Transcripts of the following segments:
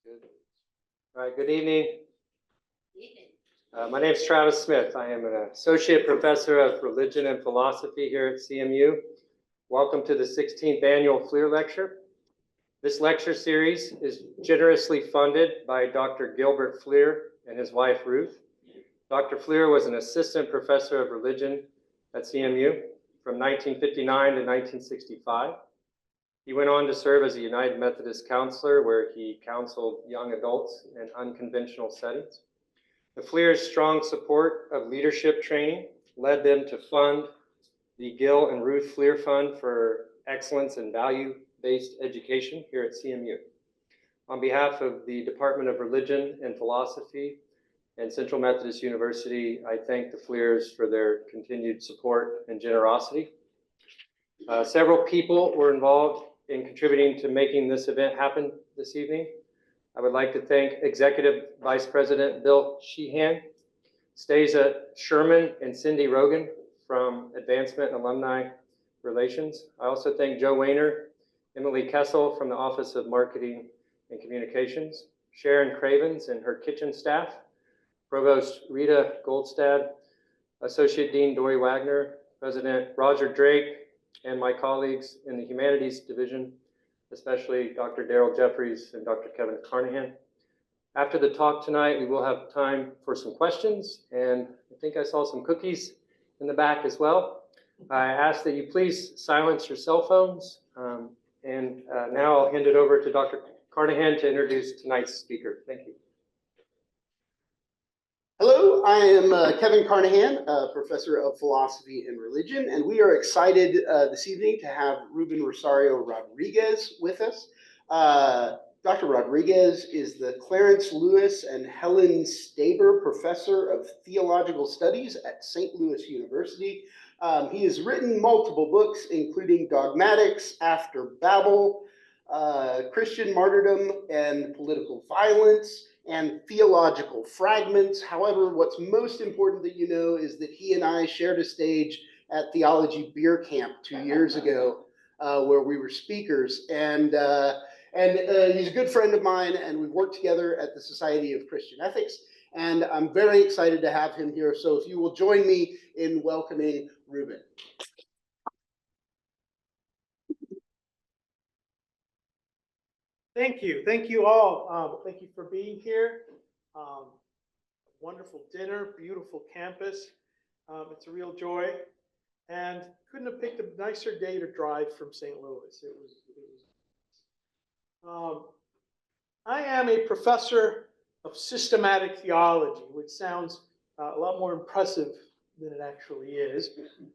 Good. All right, good evening. My name is Travis Smith. I am an associate professor of religion and philosophy here at CMU. Welcome to the 16th annual Fleer Lecture. This lecture series is generously funded by Dr. Gilbert Fleer and his wife Ruth. Dr. Fleer was an assistant professor of religion at CMU from 1959 to 1965. He went on to serve as a United Methodist counselor where he counseled young adults in unconventional settings. The Fleer's strong support of leadership training led them to fund the Gil and Ruth Fleer Fund for Excellence in Value-Based Education here at CMU. On behalf of the Department of Religion and Philosophy and Central Methodist University, I thank the Fleers for their continued support and generosity. Several people were involved in contributing to making this event happen this evening. I would like to thank Executive Vice President Bill Sheehan, Stasia Sherman, and Cindy Rogan from Advancement and Alumni Relations. I also thank Joe Wayner, Emily Kessel from the Office of Marketing and Communications, Sharon Cravens and her kitchen staff, Provost Rita Goldstad, Associate Dean Dory Wagner, President Roger Drake, and my colleagues in the Humanities Division, especially Dr. Daryl Jeffries and Dr. Kevin Carnahan. After the talk tonight, we will have time for some questions, and I think I saw some cookies in the back as well. I ask that you please silence your cell phones, and now I'll hand it over to Dr. Carnahan to introduce tonight's speaker. Thank you. Hello, I am Kevin Carnahan, professor of philosophy and religion, and we are excited this evening to have Rubén Rosarío Rodríguez with us. Dr. Rodríguez is the Clarence Lewis and Helen Staber Professor of Theological Studies at St. Louis University. He has written multiple books, including Dogmatics, After Babel, Christian Martyrdom and Political Violence, and Theological Fragments. However, what's most important that you know is that he and I shared a stage at Theology Beer Camp 2 years ago, where we were speakers. And he's a good friend of mine, and we've worked together at the Society of Christian Ethics. And I'm very excited to have him here. So if you will join me in welcoming Rubén. Thank you. Thank you all. Thank you for being here. Wonderful dinner, beautiful campus. It's a real joy. And couldn't have picked a nicer day to drive from St. Louis. I am a professor of systematic theology, which sounds a lot more impressive than it actually is.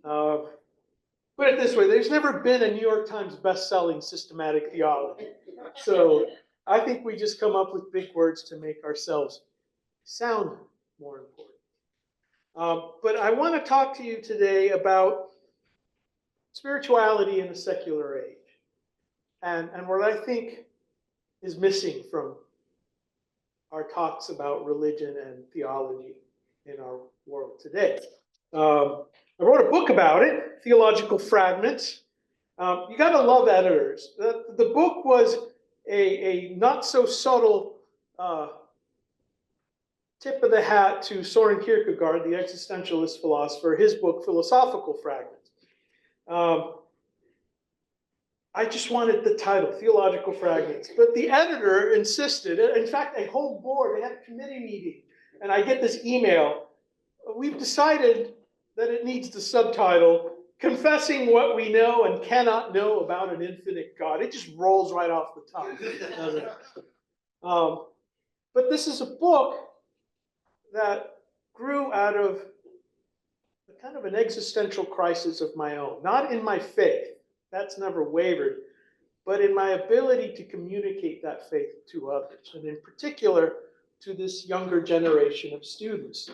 Put it this way, there's never been a New York Times best-selling systematic theology. So I think we just come up with big words to make ourselves sound more important. But I want to talk to you today about spirituality in the secular age and what I think is missing from our talks about religion and theology in our world today. I wrote a book about it, Theological Fragments. You got to love editors. The book was a not so subtle tip of the hat to Soren Kierkegaard, the existentialist philosopher, his book, Philosophical Fragments. I just wanted the title, Theological Fragments. But the editor insisted, in fact, a whole board, they had a committee meeting, and I get this email. We've decided that it needs the subtitle, Confessing What We Know and Cannot Know About an Infinite God. It just rolls right off the tongue, doesn't it? But this is a book that grew out of a kind of an existential crisis of my own. Not in my faith, that's never wavered, but in my ability to communicate that faith to others, and in particular to this younger generation of students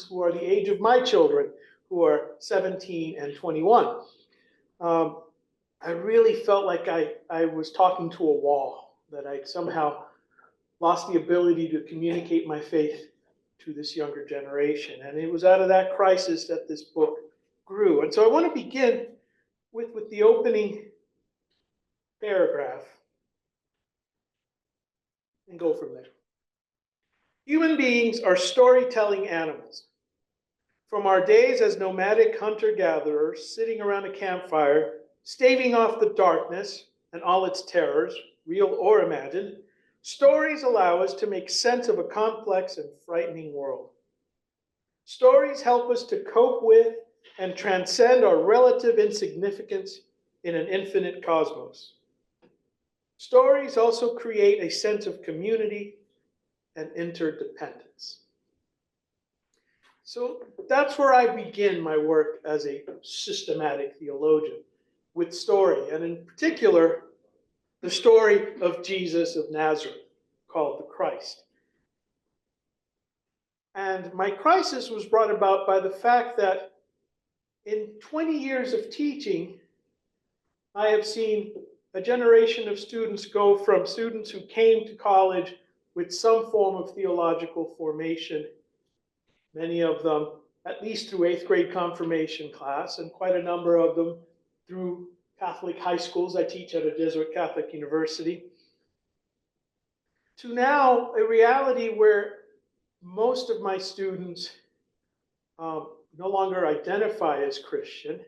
who are the age of my children, who are 17 and 21. I really felt like I was talking to a wall, that I'd somehow lost the ability to communicate my faith to this younger generation. And it was out of that crisis that this book grew. And so I want to begin with the opening paragraph and go from there. Human beings are storytelling animals. From our days as nomadic hunter-gatherers sitting around a campfire, staving off the darkness and all its terrors, real or imagined, stories allow us to make sense of a complex and frightening world. Stories help us to cope with and transcend our relative insignificance in an infinite cosmos. Stories also create a sense of community and interdependence. So that's where I begin my work as a systematic theologian, with story, and in particular, the story of Jesus of Nazareth, called the Christ. And my crisis was brought about by the fact that in 20 years of teaching, I have seen a generation of students go from students who came to college with some form of theological formation, many of them at least through 8th grade confirmation class, and quite a number of them through Catholic high schools. I teach at a Jesuit Catholic university. To now a reality where most of my students no longer identify as Christian,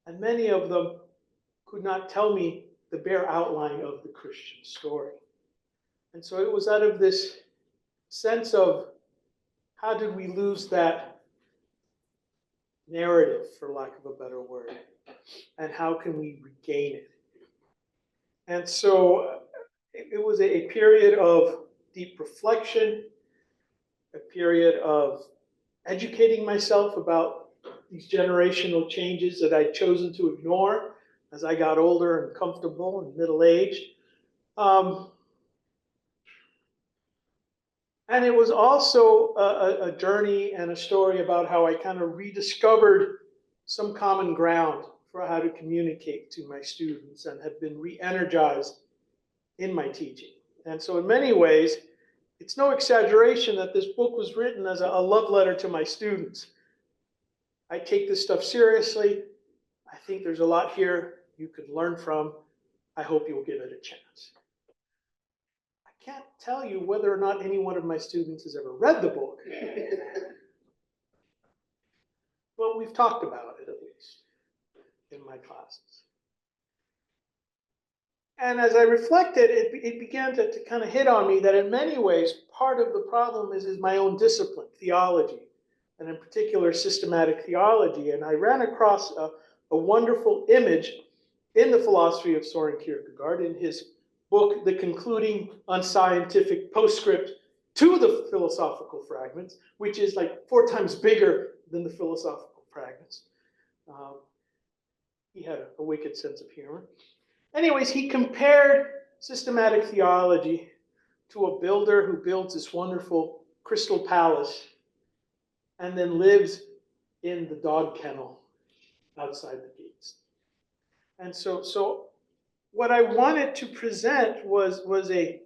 and many of them could not tell me the bare outline of the Christian story. And so it was out of this sense of how did we lose that narrative, for lack of a better word, and how can we regain it? And so it was a period of deep reflection, a period of educating myself about these generational changes that I'd chosen to ignore as I got older and comfortable and middle-aged. And it was also a journey and a story about how I kind of rediscovered some common ground for how to communicate to my students and have been re-energized in my teaching. And so in many ways, it's no exaggeration that this book was written as a love letter to my students. I take this stuff seriously. I think there's a lot here you could learn from. I hope you'll give it a chance. I can't tell you whether or not any one of my students has ever read the book, but we've talked about it at least in my classes. And as I reflected, it began to kind of hit on me that in many ways, part of the problem is my own discipline, theology, and in particular, systematic theology. And I ran across a wonderful image in the philosophy of Soren Kierkegaard in his book, The Concluding Unscientific Postscript to the Philosophical Fragments, which is like 4 times bigger than the Philosophical Fragments. He had a wicked sense of humor. Anyways, he compared systematic theology to a builder who builds this wonderful crystal palace and then lives in the dog kennel outside the gates. And so what I wanted to present was a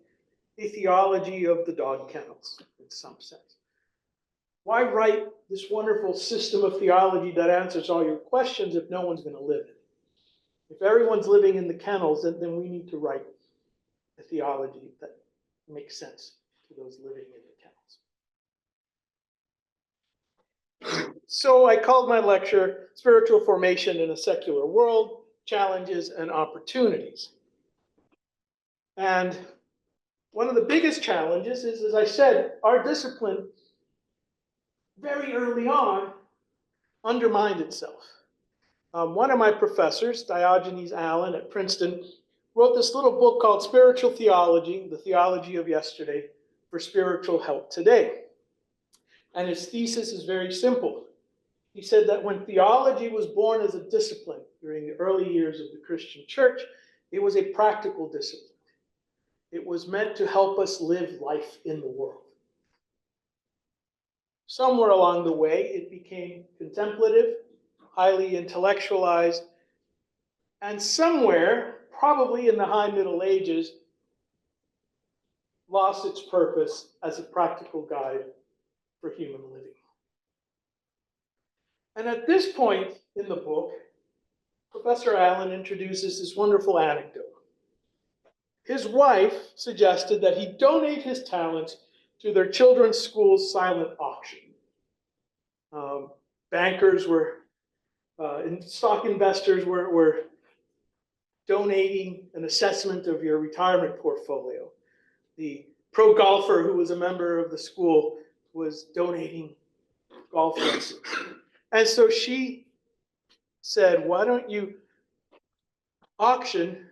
theology of the dog kennels in some sense. Why write this wonderful system of theology that answers all your questions if no one's going to live it? If everyone's living in the kennels, then we need to write a theology that makes sense to those living in the kennels. So I called my lecture Spiritual Formation in a Secular World, Challenges and Opportunities. And one of the biggest challenges is, as I said, our discipline very early on undermined itself. One of my professors, Diogenes Allen at Princeton, wrote this little book called Spiritual Theology, the Theology of Yesterday for Spiritual Help Today. And his thesis is very simple. He said that when theology was born as a discipline during the early years of the Christian church, it was a practical discipline. It was meant to help us live life in the world. Somewhere along the way, it became contemplative, highly intellectualized, and somewhere, probably in the high Middle Ages, lost its purpose as a practical guide for human living. And at this point in the book, Professor Allen introduces this wonderful anecdote. his wife suggested that he donate his talents to their children's school's silent auction. Bankers were, and stock investors were donating an assessment of your retirement portfolio. The pro golfer who was a member of the school was donating golf lessons. And so she said, why don't you auction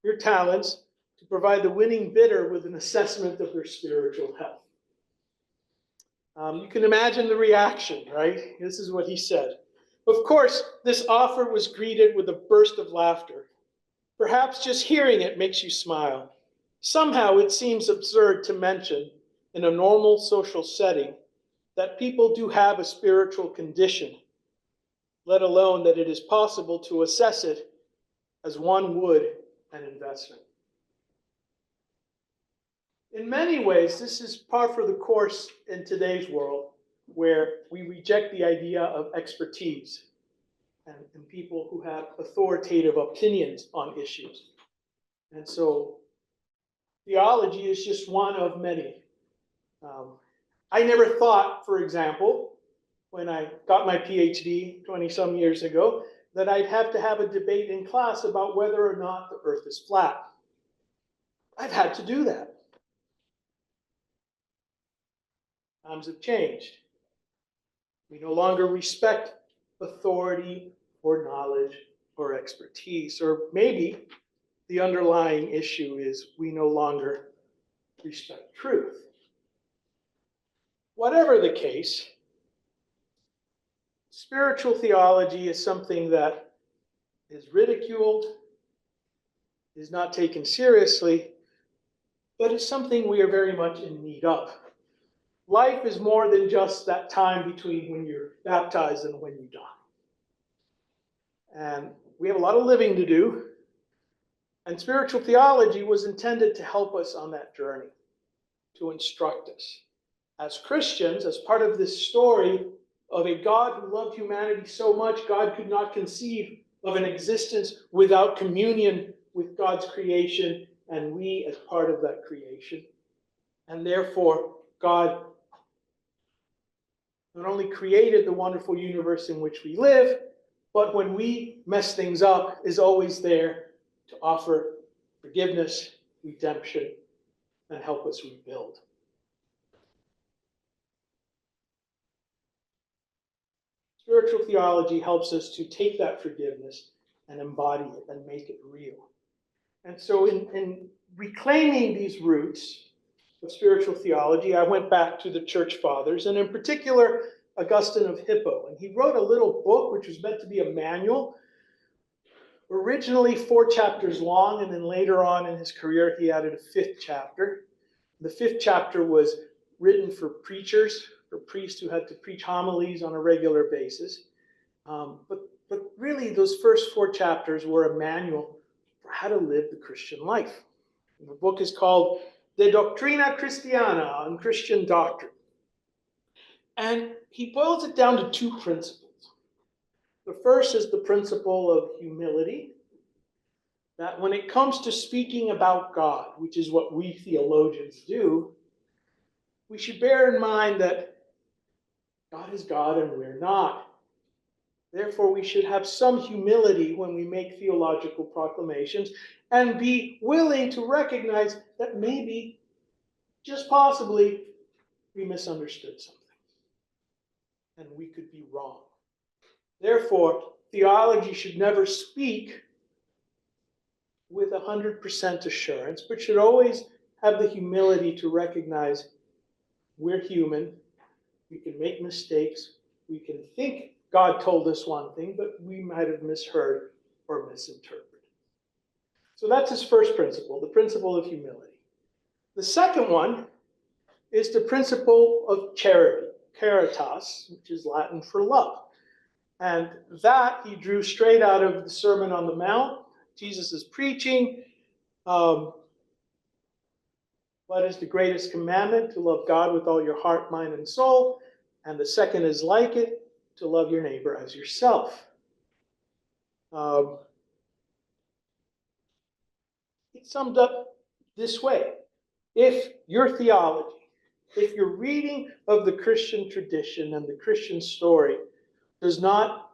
your talents to provide the winning bidder with an assessment of their spiritual health? You can imagine the reaction, right? This is what he said. Of course, this offer was greeted with a burst of laughter. Perhaps just hearing it makes you smile. Somehow it seems absurd to mention in a normal social setting that people do have a spiritual condition, let alone that it is possible to assess it as one would an investment. In many ways, this is par for the course in today's world, where we reject the idea of expertise and people who have authoritative opinions on issues. And so theology is just one of many. I never thought, for example, when I got my PhD 20-some years ago, that I'd have to have a debate in class about whether or not the earth is flat. I've had to do that. Times have changed. We no longer respect authority or knowledge or expertise, or maybe the underlying issue is we no longer respect truth. Whatever the case, spiritual theology is something that is ridiculed, is not taken seriously, but is something we are very much in need of. Life is more than just that time between when you're baptized and when you die. And we have a lot of living to do. And spiritual theology was intended to help us on that journey, to instruct us. As Christians, as part of this story of a God who loved humanity so much, God could not conceive of an existence without communion with God's creation, and we as part of that creation. And therefore, God not only created the wonderful universe in which we live, but when we mess things up, is always there to offer forgiveness, redemption, and help us rebuild. Spiritual theology helps us to take that forgiveness and embody it and make it real. And so in reclaiming these roots of spiritual theology, I went back to the church fathers, and in particular, Augustine of Hippo. And he wrote a little book, which was meant to be a manual, originally 4 chapters long, and then later on in his career, he added a 5th chapter. The 5th chapter was written for preachers, for priests who had to preach homilies on a regular basis. But really, those first 4 chapters were a manual for how to live the Christian life. And the book is called De Doctrina Christiana, on Christian doctrine. And he boils it down to 2 principles. The first is the principle of humility, that when it comes to speaking about God, which is what we theologians do, we should bear in mind that God is God and we're not. Therefore, we should have some humility when we make theological proclamations and be willing to recognize that maybe, just possibly, we misunderstood something. And we could be wrong. Therefore, theology should never speak with 100% assurance, but should always have the humility to recognize we're human, we can make mistakes, we can think God told us one thing, but we might have misheard or misinterpreted. So that's his first principle, the principle of humility. The second one is the principle of charity, caritas, which is Latin for love. And that he drew straight out of the Sermon on the Mount. Jesus is preaching. What is the greatest commandment? To love God with all your heart, mind, and soul. And the second is like it, to love your neighbor as yourself. It's summed up this way. If your theology, if your reading of the Christian tradition and the Christian story does not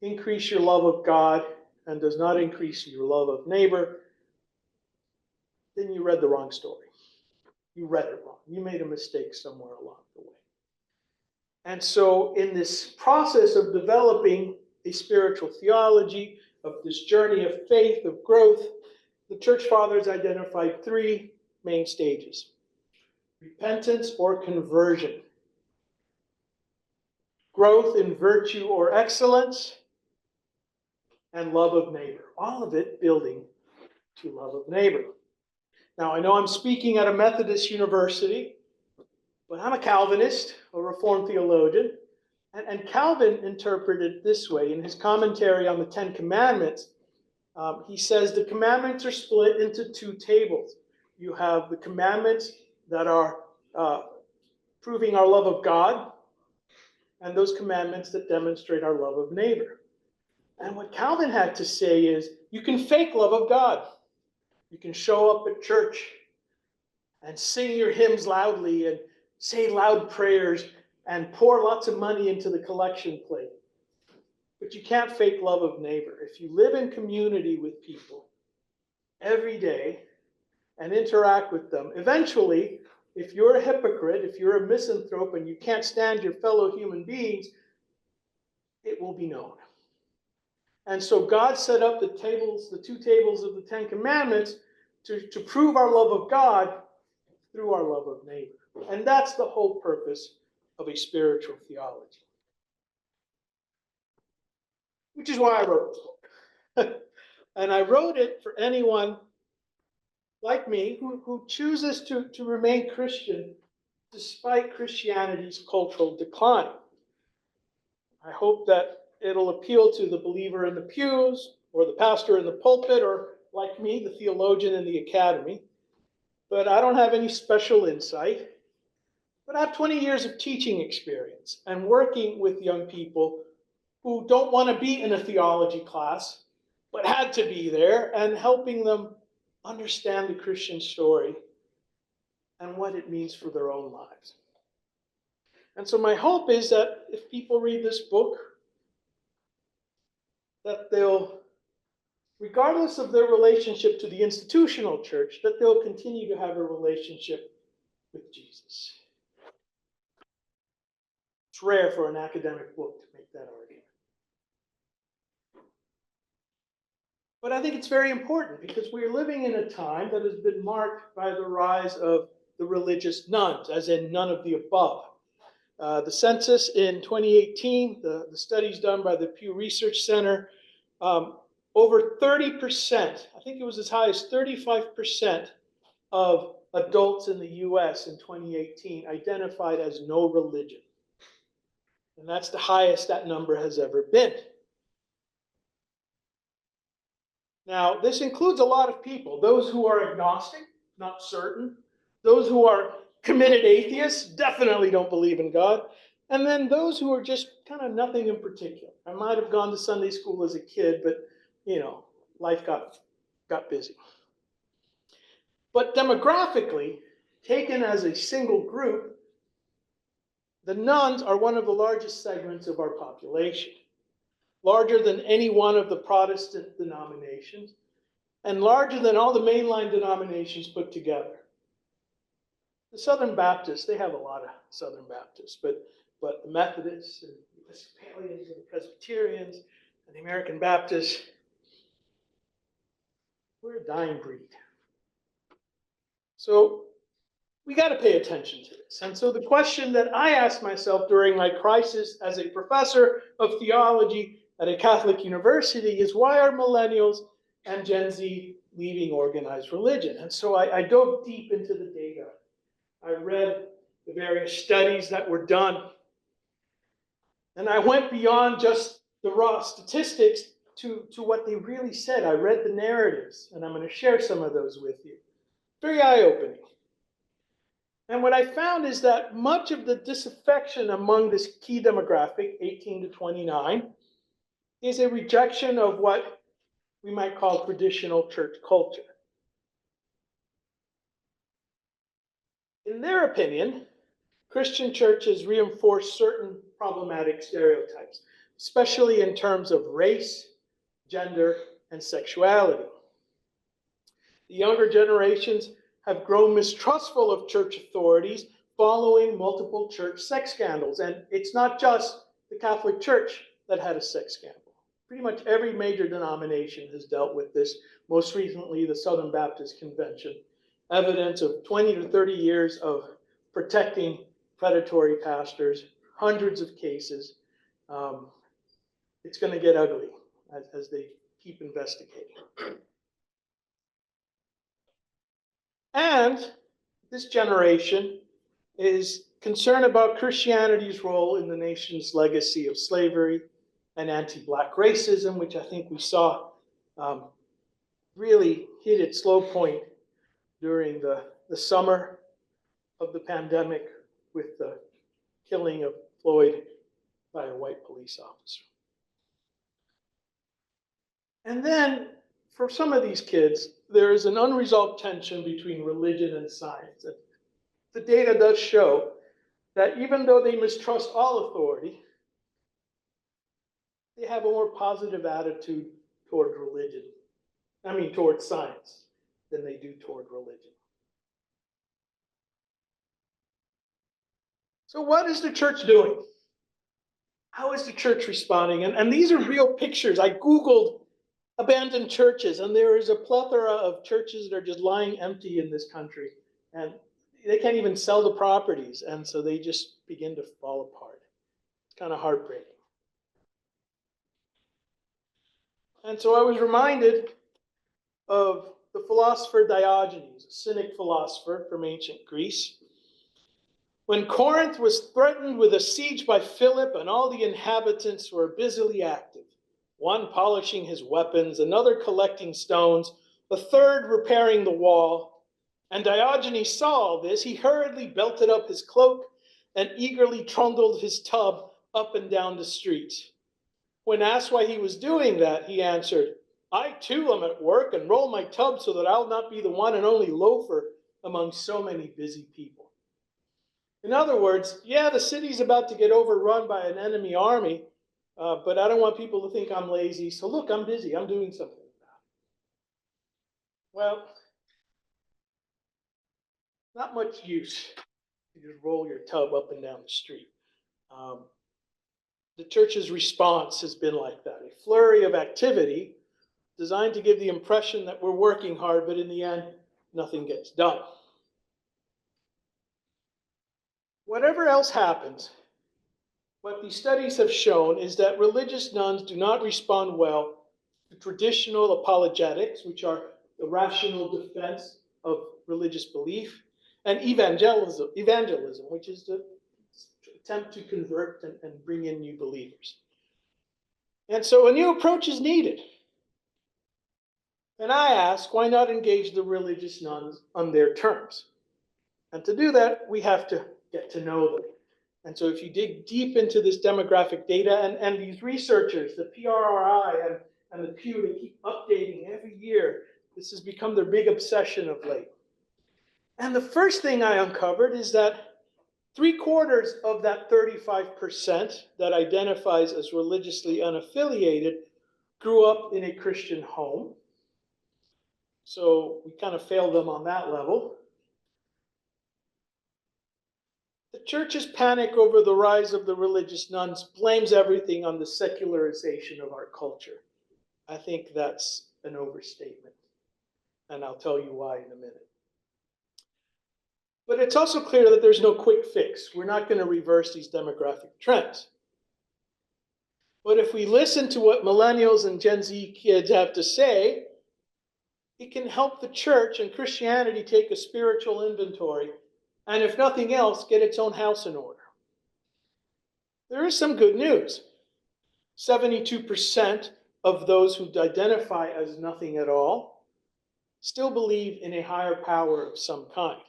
increase your love of God and does not increase your love of neighbor, then you read the wrong story. You read it wrong. You made a mistake somewhere along the way. And so in this process of developing a spiritual theology, of this journey of faith, of growth, the church fathers identified three main stages: repentance or conversion, growth in virtue or excellence, and love of neighbor. All of it building to love of neighbor. Now, I know I'm speaking at a Methodist university, but I'm a Calvinist, a Reformed theologian, and Calvin interpreted it this way in his commentary on the Ten Commandments. He says the commandments are split into two tables. You have the commandments that are proving our love of God, and those commandments that demonstrate our love of neighbor. And what Calvin had to say is, you can fake love of God. You can show up at church and sing your hymns loudly and say loud prayers and pour lots of money into the collection plate. But you can't fake love of neighbor. If you live in community with people every day and interact with them, eventually, if you're a hypocrite, if you're a misanthrope and you can't stand your fellow human beings, it will be known. And so God set up the two tables of the Ten Commandments to prove our love of God through our love of neighbor. And that's the whole purpose of a spiritual theology. Which is why I wrote this book. And I wrote it for anyone like me who chooses to remain Christian despite Christianity's cultural decline. I hope that it'll appeal to the believer in the pews, or the pastor in the pulpit, or like me, the theologian in the academy. But I don't have any special insight. But I have 20 years of teaching experience and working with young people who don't want to be in a theology class, but had to be there, and helping them understand the Christian story and what it means for their own lives. And so my hope is that if people read this book, that they'll, regardless of their relationship to the institutional church, that they'll continue to have a relationship with Jesus. It's rare for an academic book to make that argument. But I think it's very important because we're living in a time that has been marked by the rise of the religious nones, as in none of the above. The census in 2018, the studies done by the Pew Research Center, over 30%, I think it was as high as 35% of adults in the US in 2018 identified as no religion. And that's the highest that number has ever been. Now, this includes a lot of people, those who are agnostic, not certain, those who are committed atheists, definitely don't believe in God, and then those who are just kind of nothing in particular. I might have gone to Sunday school as a kid, but, life got busy. But demographically, taken as a single group, the nones are one of the largest segments of our population, larger than any one of the Protestant denominations, and larger than all the mainline denominations put together. The Southern Baptists, they have a lot of Southern Baptists, but the Methodists and the Episcopalians and the Presbyterians and the American Baptists, we're a dying breed. So we got to pay attention to this. And so the question that I asked myself during my crisis as a professor of theology at a Catholic university is, why are millennials and Gen Z leaving organized religion? And so I dove deep into the data. I read the various studies that were done. And I went beyond just the raw statistics to what they really said. I read the narratives, and I'm going to share some of those with you. Very eye-opening. And what I found is that much of the disaffection among this key demographic, 18 to 29, is a rejection of what we might call traditional church culture. In their opinion, Christian churches reinforce certain problematic stereotypes, especially in terms of race, gender, and sexuality. The younger generations have grown mistrustful of church authorities following multiple church sex scandals. And it's not just the Catholic Church that had a sex scandal. Pretty much every major denomination has dealt with this, most recently the Southern Baptist Convention. Evidence of 20 to 30 years of protecting predatory pastors, hundreds of cases. It's going to get ugly as they keep investigating. And this generation is concerned about Christianity's role in the nation's legacy of slavery and anti-Black racism, which I think we saw really hit its low point during the summer of the pandemic with the killing of Floyd by a white police officer. And then, for some of these kids, there is an unresolved tension between religion and science. And the data does show that even though they mistrust all authority, they have a more positive attitude toward religion. Toward science than they do toward religion. So what is the church doing? How is the church responding? And these are real pictures. I Googled abandoned churches, and there is a plethora of churches that are just lying empty in this country. And they can't even sell the properties, and so they just begin to fall apart. It's kind of heartbreaking. And so I was reminded of the philosopher Diogenes, a Cynic philosopher from ancient Greece. When Corinth was threatened with a siege by Philip and all the inhabitants were busily active, one polishing his weapons, another collecting stones, a third repairing the wall, and Diogenes saw all this, he hurriedly belted up his cloak and eagerly trundled his tub up and down the streets. When asked why he was doing that, he answered, "I too am at work and roll my tub so that I'll not be the one and only loafer among so many busy people." In other words, yeah, the city's about to get overrun by an enemy army, but I don't want people to think I'm lazy. So look, I'm busy. I'm doing something about it. Well, not much use to just roll your tub up and down the street. The church's response has been like that, a flurry of activity designed to give the impression that we're working hard, but in the end, nothing gets done. Whatever else happens, what these studies have shown is that religious nuns do not respond well to traditional apologetics, which are the rational defense of religious belief, and evangelism, which is the attempt to convert and bring in new believers. And so a new approach is needed. And I ask, why not engage the religious nuns on their terms? And to do that, we have to get to know them. And so if you dig deep into this demographic data, and these researchers, the PRRI and the Pew, they keep updating every year. This has become their big obsession of late. And the first thing I uncovered is that 3/4 of that 35% that identifies as religiously unaffiliated grew up in a Christian home. So we kind of failed them on that level. The church's panic over the rise of the religious nuns blames everything on the secularization of our culture. I think that's an overstatement, and I'll tell you why in a minute. But it's also clear that there's no quick fix. We're not going to reverse these demographic trends. But if we listen to what millennials and Gen Z kids have to say, it can help the church and Christianity take a spiritual inventory, and if nothing else, get its own house in order. There is some good news. 72% of those who identify as nothing at all still believe in a higher power of some kind.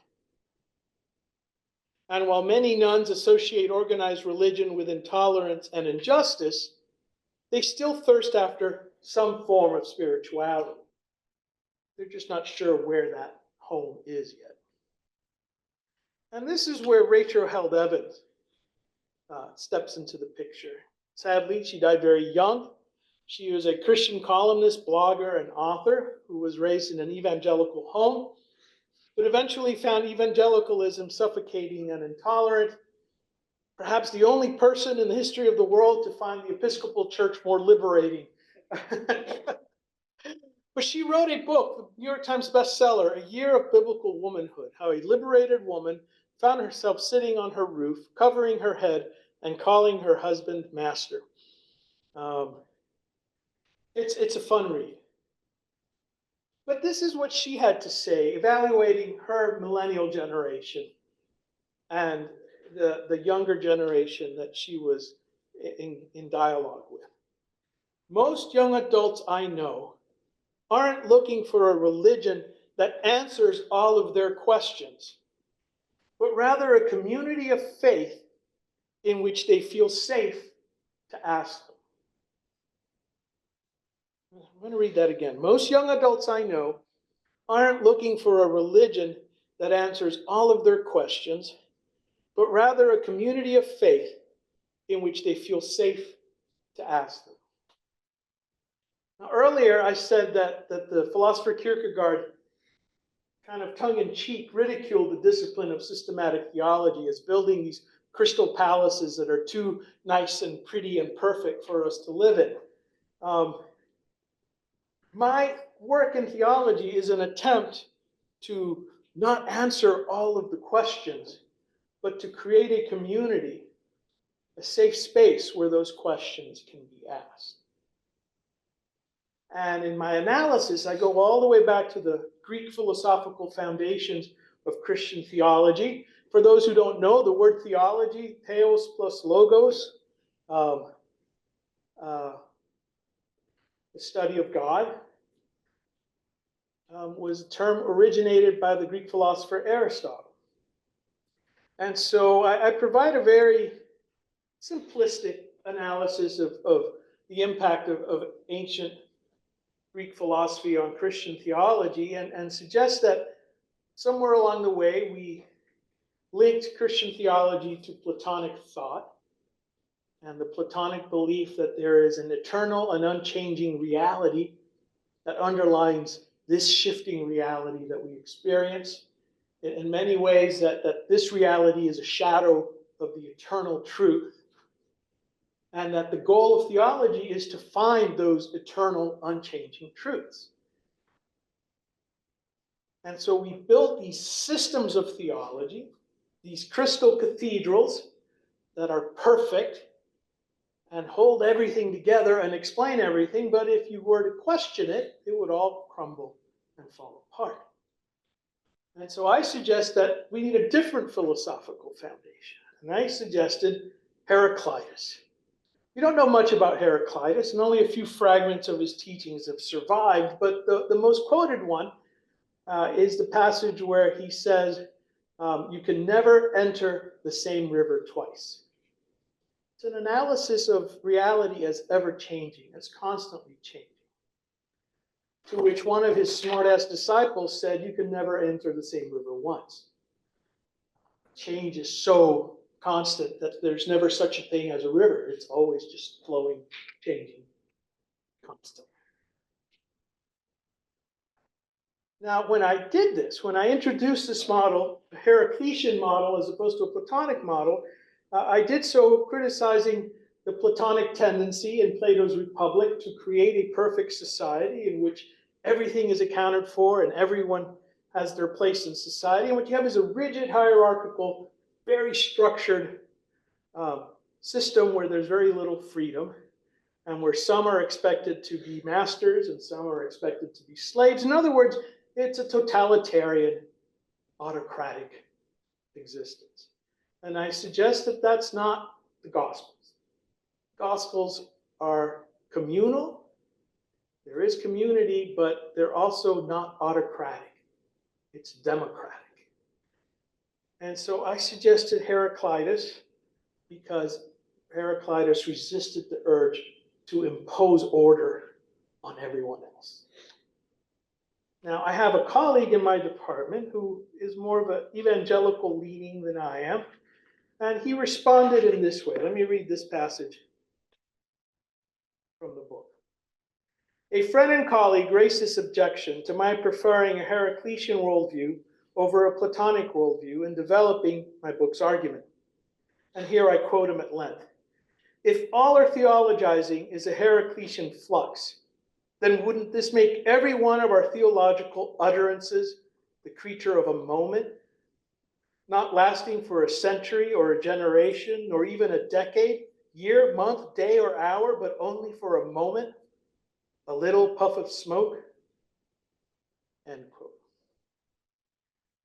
And while many nuns associate organized religion with intolerance and injustice, they still thirst after some form of spirituality. They're just not sure where that home is yet. And this is where Rachel Held Evans steps into the picture. Sadly, she died very young. She was a Christian columnist, blogger, and author who was raised in an evangelical home, but eventually found evangelicalism suffocating and intolerant. Perhaps the only person in the history of the world to find the Episcopal Church more liberating. But she wrote a book, the New York Times bestseller, A Year of Biblical Womanhood, how a liberated woman found herself sitting on her roof, covering her head, and calling her husband master. It's a fun read. But this is what she had to say, evaluating her millennial generation and the younger generation that she was in dialogue with. Most young adults I know aren't looking for a religion that answers all of their questions, but rather a community of faith in which they feel safe to ask them. I'm going to read that again. Most young adults I know aren't looking for a religion that answers all of their questions, but rather a community of faith in which they feel safe to ask them. Now, earlier I said that the philosopher Kierkegaard kind of tongue-in-cheek ridiculed the discipline of systematic theology as building these crystal palaces that are too nice and pretty and perfect for us to live in. My work in theology is an attempt to not answer all of the questions, but to create a community, a safe space where those questions can be asked. And in my analysis, I go all the way back to the Greek philosophical foundations of Christian theology. For those who don't know, the word theology, theos plus logos, the study of God, was a term originated by the Greek philosopher Aristotle. And so I provide a very simplistic analysis of the impact of ancient Greek philosophy on Christian theology and suggest that somewhere along the way we linked Christian theology to Platonic thought and the Platonic belief that there is an eternal and unchanging reality that underlines this shifting reality that we experience. In many ways, that this reality is a shadow of the eternal truth, and that the goal of theology is to find those eternal, unchanging truths. And so we built these systems of theology, these crystal cathedrals that are perfect and hold everything together and explain everything, but if you were to question it, it would all crumble and fall apart. And so I suggest that we need a different philosophical foundation. And I suggested Heraclitus. We don't know much about Heraclitus, and only a few fragments of his teachings have survived, but the most quoted one is the passage where he says, you can never enter the same river twice. It's an analysis of reality as ever-changing, as constantly changing. To which one of his smart-ass disciples said, you can never enter the same river once. Change is so constant that there's never such a thing as a river. It's always just flowing, changing, constant. Now, when I did this, when I introduced this model, a Heraclitean model as opposed to a Platonic model, I did so criticizing the Platonic tendency in Plato's Republic to create a perfect society in which everything is accounted for and everyone has their place in society. And what you have is a rigid, hierarchical, very structured system where there's very little freedom and where some are expected to be masters and some are expected to be slaves. In other words, it's a totalitarian, autocratic existence. And I suggest that that's not the Gospels. Gospels are communal. There is community, but they're also not autocratic. It's democratic. And so I suggested Heraclitus because Heraclitus resisted the urge to impose order on everyone else. Now, I have a colleague in my department who is more of an evangelical leaning than I am, and he responded in this way. Let me read this passage from the book. A friend and colleague raised this objection to my preferring a Heraclitean worldview over a Platonic worldview in developing my book's argument. And here I quote him at length. If all our theologizing is a Heraclitean flux, then wouldn't this make every one of our theological utterances the creature of a moment, not lasting for a century or a generation, nor even a decade, year, month, day, or hour, but only for a moment, a little puff of smoke? End quote.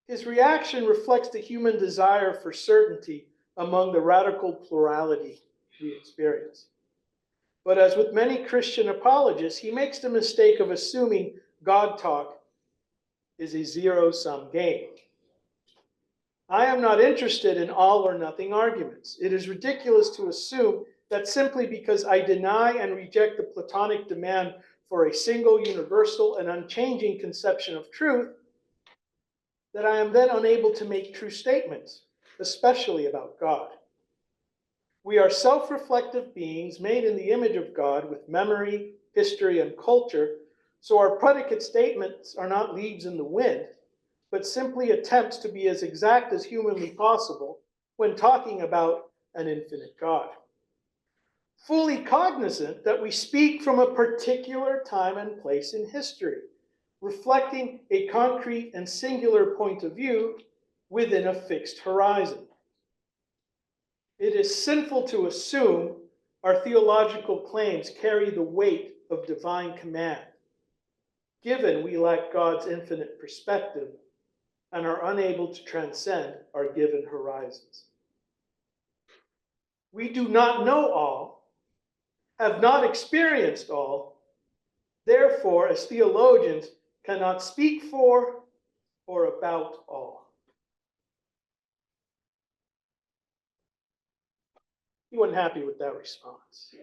His reaction reflects the human desire for certainty among the radical plurality we experience. But as with many Christian apologists, he makes the mistake of assuming God talk is a zero-sum game. I am not interested in all or nothing arguments. It is ridiculous to assume that simply because I deny and reject the Platonic demand for a single, universal, and unchanging conception of truth, that I am then unable to make true statements, especially about God. We are self-reflective beings made in the image of God with memory, history, and culture, so our predicate statements are not leaves in the wind, but simply attempts to be as exact as humanly possible when talking about an infinite God. Fully cognizant that we speak from a particular time and place in history, reflecting a concrete and singular point of view within a fixed horizon. It is sinful to assume our theological claims carry the weight of divine command, given we lack God's infinite perspective and are unable to transcend our given horizons. We do not know all, have not experienced all, therefore, as theologians, cannot speak for or about all. He wasn't happy with that response.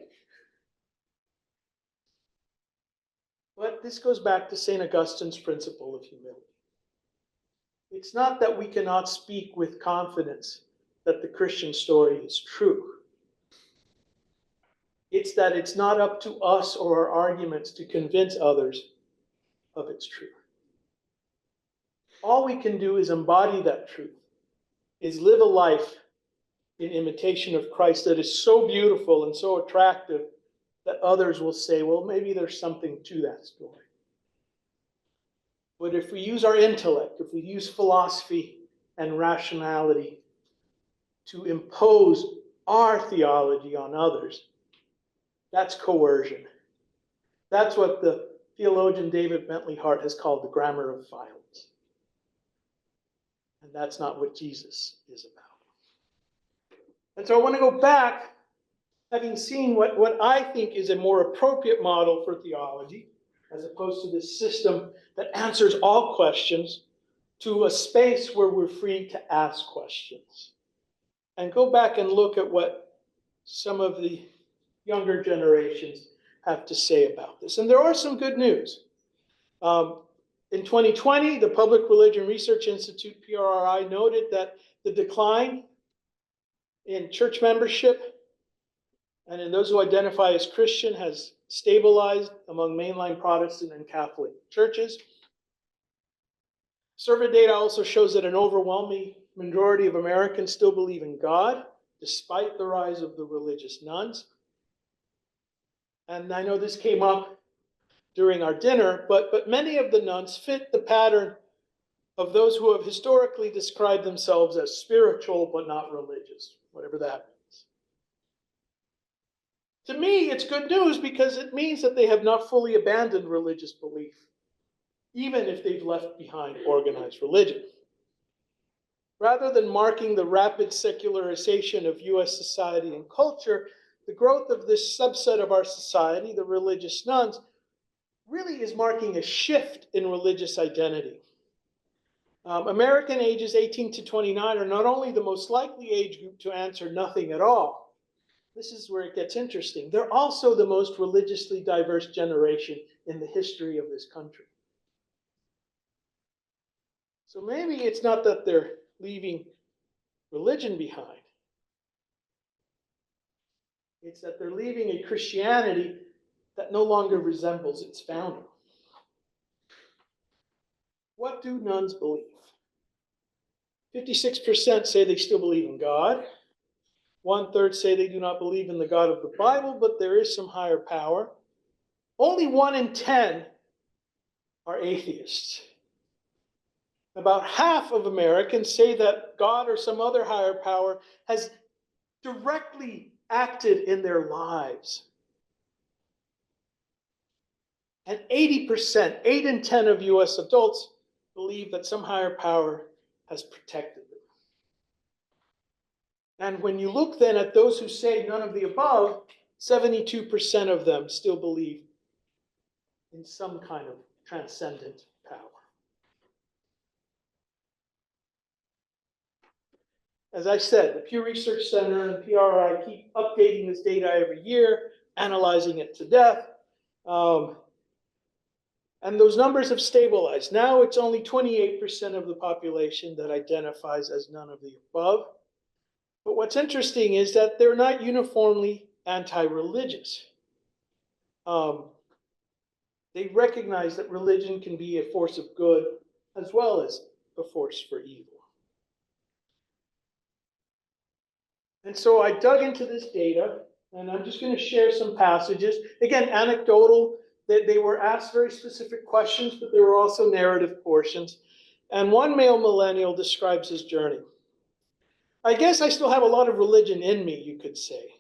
But this goes back to St. Augustine's principle of humility. It's not that we cannot speak with confidence that the Christian story is true. It's that it's not up to us or our arguments to convince others of its truth. All we can do is embody that truth, is live a life in imitation of Christ that is so beautiful and so attractive that others will say, well, maybe there's something to that story. But if we use our intellect, if we use philosophy and rationality to impose our theology on others, that's coercion. That's what the theologian David Bentley Hart has called the grammar of violence. And that's not what Jesus is about. And so I want to go back, having seen what I think is a more appropriate model for theology, as opposed to this system that answers all questions, to a space where we're free to ask questions. And go back and look at what some of the younger generations have to say about this. And there are some good news. In 2020, the Public Religion Research Institute, PRRI, noted that the decline in church membership and in those who identify as Christian has stabilized among mainline Protestant and Catholic churches. Survey data also shows that an overwhelming majority of Americans still believe in God, despite the rise of the religious nuns. And I know this came up during our dinner, but many of the nuns fit the pattern of those who have historically described themselves as spiritual but not religious, whatever that means. To me, it's good news because it means that they have not fully abandoned religious belief, even if they've left behind organized religion. Rather than marking the rapid secularization of US society and culture, the growth of this subset of our society, the religious nuns, really is marking a shift in religious identity. American ages 18 to 29 are not only the most likely age group to answer nothing at all. This is where it gets interesting. They're also the most religiously diverse generation in the history of this country. So maybe it's not that they're leaving religion behind. It's that they're leaving a Christianity that no longer resembles its founder. What do nuns believe? 56% say they still believe in God. 1/3 say they do not believe in the God of the Bible, but there is some higher power. Only 1 in 10 are atheists. About half of Americans say that God or some other higher power has directly acted in their lives. And 80%, 8 in 10 of US adults believe that some higher power has protected them. And when you look then at those who say none of the above, 72% of them still believe in some kind of transcendent power. As I said, the Pew Research Center and PRI keep updating this data every year, analyzing it to death. And those numbers have stabilized. Now it's only 28% of the population that identifies as none of the above. But what's interesting is that they're not uniformly anti-religious. They recognize that religion can be a force of good as well as a force for evil. And so I dug into this data, and I'm just going to share some passages. Again, anecdotal, that they were asked very specific questions, but there were also narrative portions. And one male millennial describes his journey. I guess I still have a lot of religion in me, you could say.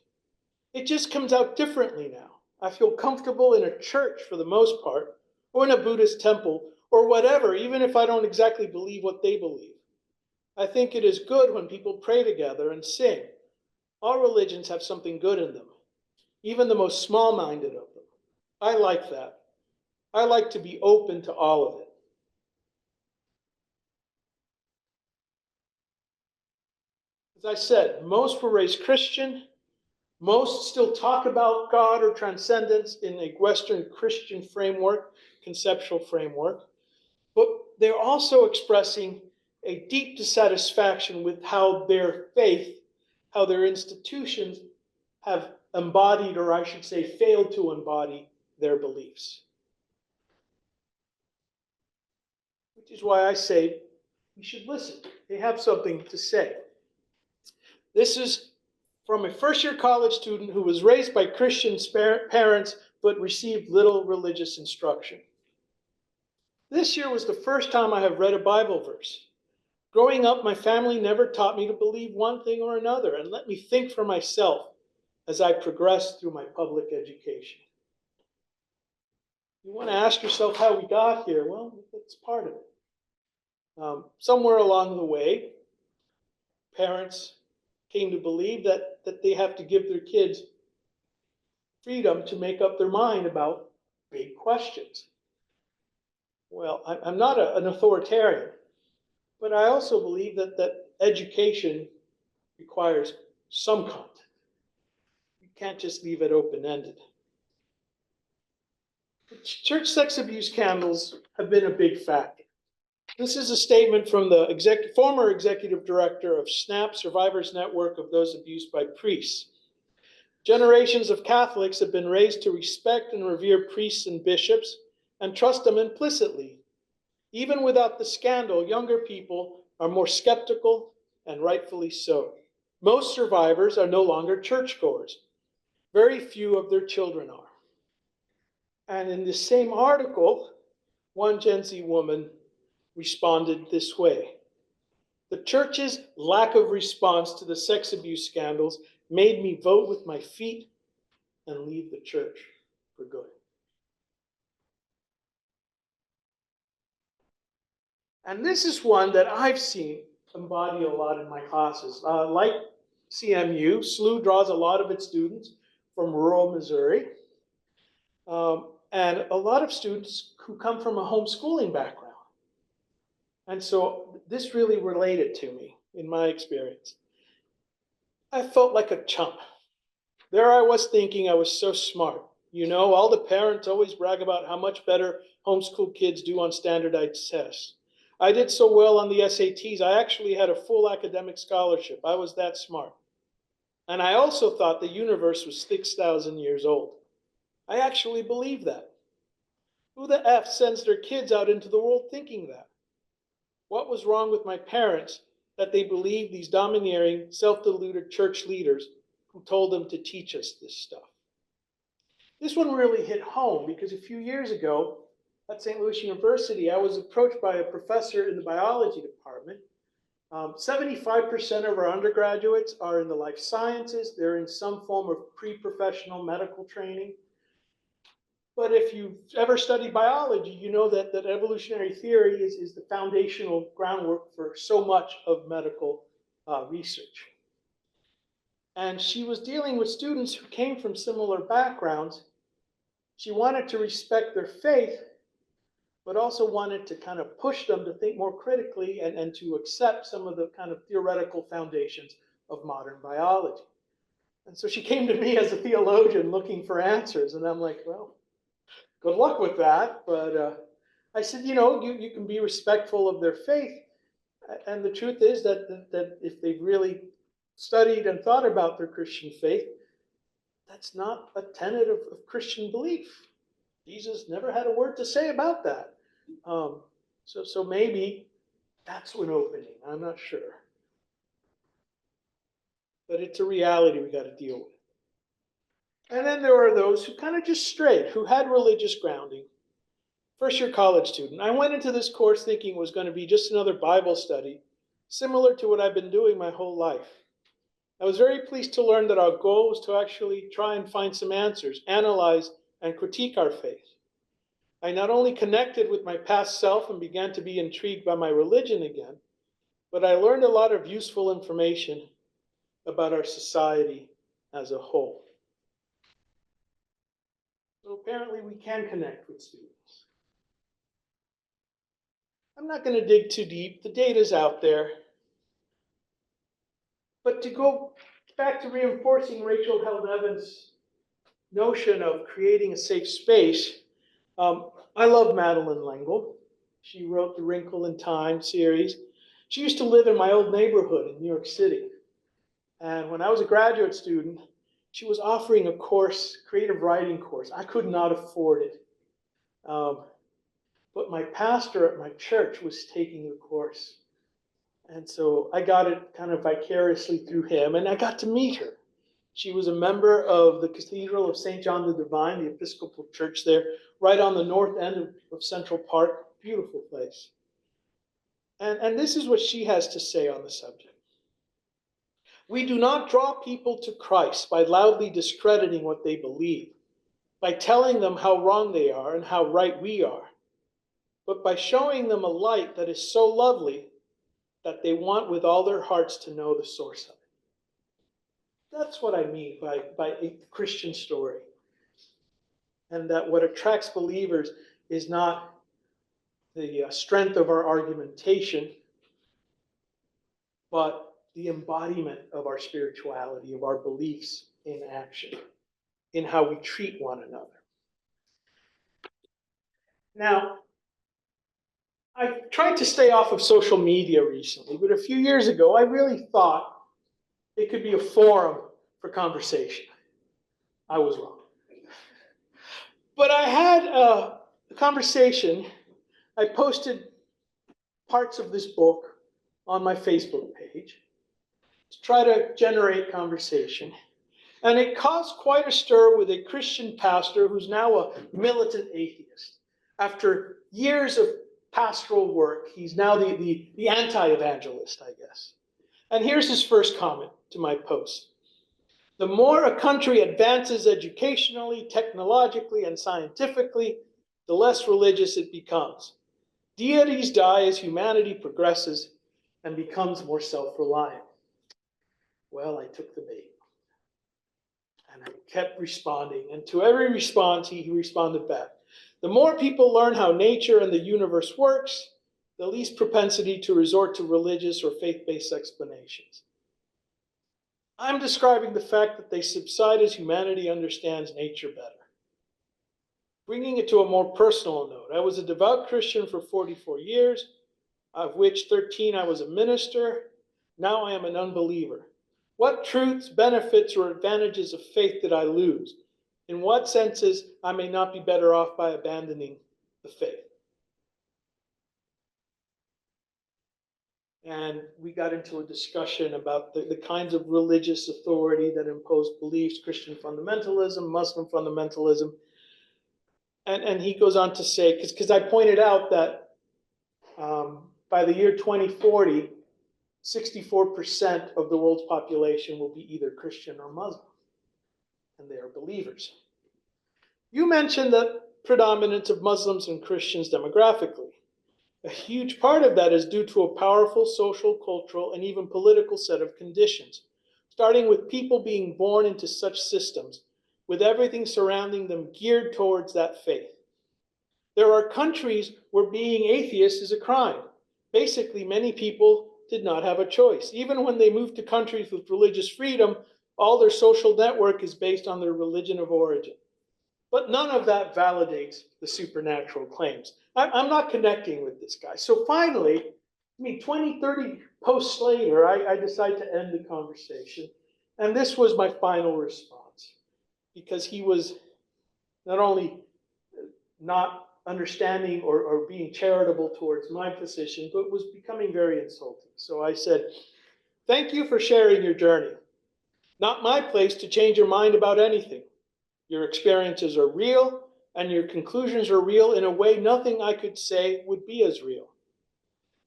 It just comes out differently now. I feel comfortable in a church for the most part, or in a Buddhist temple, or whatever, even if I don't exactly believe what they believe. I think it is good when people pray together and sing. All religions have something good in them, even the most small-minded of them. I like that. I like to be open to all of it. As I said, most were raised Christian. Most still talk about God or transcendence in a Western Christian framework, conceptual framework. But they're also expressing a deep dissatisfaction with how their faith, how their institutions have embodied, or I should say, failed to embody their beliefs. Which is why I say we should listen. They have something to say. This is from a first-year college student who was raised by Christian parents but received little religious instruction. This year was the first time I have read a Bible verse. Growing up, my family never taught me to believe one thing or another and let me think for myself as I progressed through my public education. You want to ask yourself how we got here? Well, that's part of it. Somewhere along the way, parents came to believe that they have to give their kids freedom to make up their mind about big questions. Well, I'm not an authoritarian, but I also believe that education requires some content. You can't just leave it open-ended. Church sex abuse scandals have been a big factor. This is a statement from the former executive director of SNAP, Survivors Network of Those Abused by Priests. Generations of Catholics have been raised to respect and revere priests and bishops and trust them implicitly. Even without the scandal, younger people are more skeptical, and rightfully so. Most survivors are no longer churchgoers. Very few of their children are. And in the same article, one Gen Z woman responded this way: "The church's lack of response to the sex abuse scandals made me vote with my feet and leave the church for good." And this is one that I've seen embody a lot in my classes. Like CMU, SLU draws a lot of its students from rural Missouri. And a lot of students who come from a homeschooling background. And so this really related to me in my experience. I felt like a chump. There I was thinking I was so smart. You know, all the parents always brag about how much better homeschool kids do on standardized tests. I did so well on the SATs, I actually had a full academic scholarship. I was that smart. And I also thought the universe was 6,000 years old. I actually believed that. Who the F sends their kids out into the world thinking that? What was wrong with my parents that they believed these domineering, self-deluded church leaders who told them to teach us this stuff? This one really hit home because a few years ago at St. Louis University, I was approached by a professor in the biology department. 75% of our undergraduates are in the life sciences. They're in some form of pre-professional medical training. But if you've ever studied biology, you know that evolutionary theory is the foundational groundwork for so much of medical research. And she was dealing with students who came from similar backgrounds. She wanted to respect their faith, but also wanted to kind of push them to think more critically and to accept some of the kind of theoretical foundations of modern biology. And so she came to me as a theologian looking for answers. And I'm like, well, good luck with that. But I said, you know, you can be respectful of their faith. And the truth is that if they've really studied and thought about their Christian faith, that's not a tenet of Christian belief. Jesus never had a word to say about that. So maybe that's an opening. I'm not sure. But it's a reality we got to deal with. And then there are those who kind of just strayed, who had religious grounding. First-year college student. I went into this course thinking it was going to be just another Bible study, similar to what I've been doing my whole life. I was very pleased to learn that our goal was to actually try and find some answers, analyze and critique our faith. I not only connected with my past self and began to be intrigued by my religion again, but I learned a lot of useful information about our society as a whole. So apparently we can connect with students. I'm not going to dig too deep. The data's out there. But to go back to reinforcing Rachel Held Evans' notion of creating a safe space, I love Madeleine L'Engle. She wrote the Wrinkle in Time series. She used to live in my old neighborhood in New York City. And when I was a graduate student, she was offering a course, creative writing course. I could not afford it. But my pastor at my church was taking the course. And so I got it kind of vicariously through him, and I got to meet her. She was a member of the Cathedral of St. John the Divine, the Episcopal Church there, right on the north end of Central Park. Beautiful place. And this is what she has to say on the subject. We do not draw people to Christ by loudly discrediting what they believe, by telling them how wrong they are and how right we are, but by showing them a light that is so lovely that they want with all their hearts to know the source of it. That's what I mean by a Christian story. And that what attracts believers is not the strength of our argumentation, but the embodiment of our spirituality, of our beliefs in action, in how we treat one another. Now, I've tried to stay off of social media recently, but a few years ago, I really thought it could be a forum for conversation. I was wrong. But I had a conversation. I posted parts of this book on my Facebook page to try to generate conversation. And it caused quite a stir with a Christian pastor who's now a militant atheist. After years of pastoral work, he's now the anti-evangelist, I guess. And here's his first comment to my post. The more a country advances educationally, technologically, and scientifically, the less religious it becomes. Deities die as humanity progresses and becomes more self-reliant. Well, I took the bait. And I kept responding. And to every response, he responded back. The more people learn how nature and the universe works, the least propensity to resort to religious or faith-based explanations. I'm describing the fact that they subside as humanity understands nature better. Bringing it to a more personal note, I was a devout Christian for 44 years, of which 13 I was a minister. Now I am an unbeliever. What truths, benefits, or advantages of faith did I lose? In what senses I may not be better off by abandoning the faith? And we got into a discussion about the kinds of religious authority that imposed beliefs, Christian fundamentalism, Muslim fundamentalism. And he goes on to say, because I pointed out that by the year 2040, 64% of the world's population will be either Christian or Muslim, and they are believers. You mentioned the predominance of Muslims and Christians demographically. A huge part of that is due to a powerful social, cultural, and even political set of conditions, starting with people being born into such systems, with everything surrounding them geared towards that faith. There are countries where being atheist is a crime. Basically, many people did not have a choice. Even when they moved to countries with religious freedom, all their social network is based on their religion of origin. But none of that validates the supernatural claims. I'm not connecting with this guy. So finally, 20, 30 posts later, I decide to end the conversation. And this was my final response, because he was not only not understanding or being charitable towards my position, but was becoming very insulting. So I said, "Thank you for sharing your journey. Not my place to change your mind about anything. Your experiences are real, and your conclusions are real in a way nothing I could say would be as real.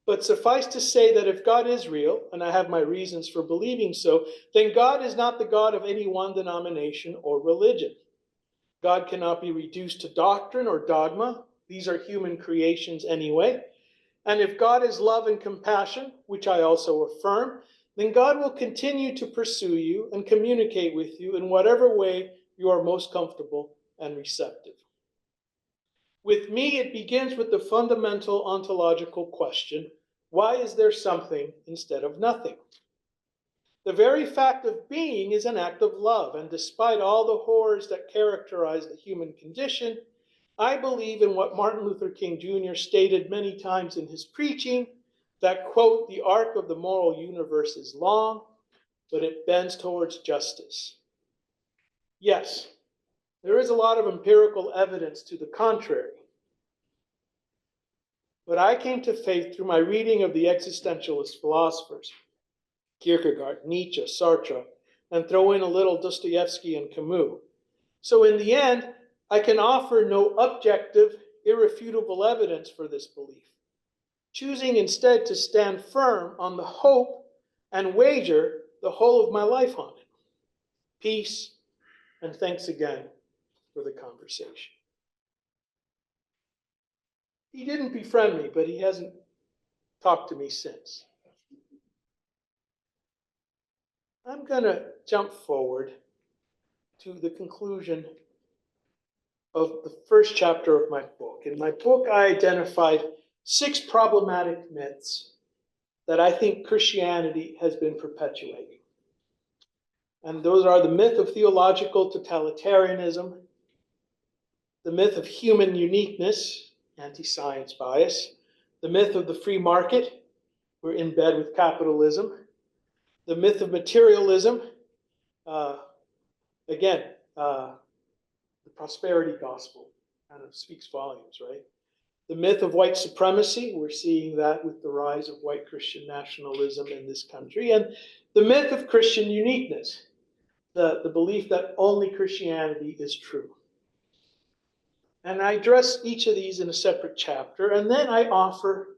But suffice to say that if God is real, and I have my reasons for believing so, then God is not the God of any one denomination or religion. God cannot be reduced to doctrine or dogma. These are human creations anyway. And if God is love and compassion, which I also affirm, then God will continue to pursue you and communicate with you in whatever way you are most comfortable and receptive. With me, it begins with the fundamental ontological question, why is there something instead of nothing? The very fact of being is an act of love, and despite all the horrors that characterize the human condition, I believe in what Martin Luther King Jr. stated many times in his preaching, that, quote, the arc of the moral universe is long, but it bends towards justice. Yes, there is a lot of empirical evidence to the contrary. But I came to faith through my reading of the existentialist philosophers, Kierkegaard, Nietzsche, Sartre, and throw in a little Dostoevsky and Camus. So in the end, I can offer no objective, irrefutable evidence for this belief, choosing instead to stand firm on the hope and wager the whole of my life on it. Peace, and thanks again for the conversation. He didn't befriend me, but he hasn't talked to me since. I'm going to jump forward to the conclusion of the first chapter of my book. In my book, I identified 6 problematic myths that I think Christianity has been perpetuating. And those are the myth of theological totalitarianism, the myth of human uniqueness, anti-science bias, the myth of the free market, we're in bed with capitalism, the myth of materialism, again, the prosperity gospel kind of speaks volumes, right? The myth of white supremacy, we're seeing that with the rise of white Christian nationalism in this country, and the myth of Christian uniqueness, the belief that only Christianity is true. And I address each of these in a separate chapter, and then I offer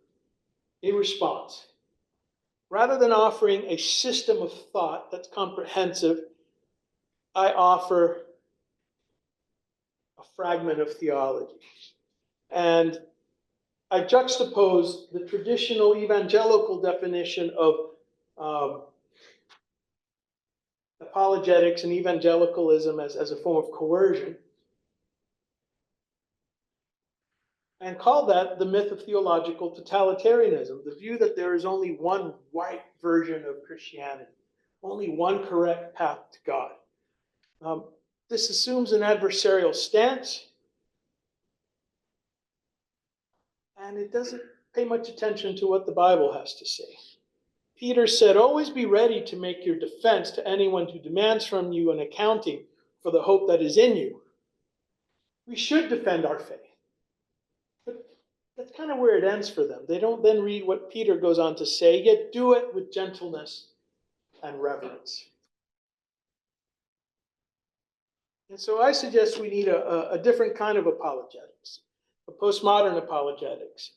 a response. Rather than offering a system of thought that's comprehensive, I offer a fragment of theology. And I juxtapose the traditional evangelical definition of apologetics and evangelicalism as a form of coercion, and call that the myth of theological totalitarianism, the view that there is only one right version of Christianity, only one correct path to God. This assumes an adversarial stance, and it doesn't pay much attention to what the Bible has to say. Peter said, always be ready to make your defense to anyone who demands from you an accounting for the hope that is in you. We should defend our faith. But that's kind of where it ends for them. They don't then read what Peter goes on to say, yet do it with gentleness and reverence. And so I suggest we need a different kind of apologetics, a postmodern apologetics.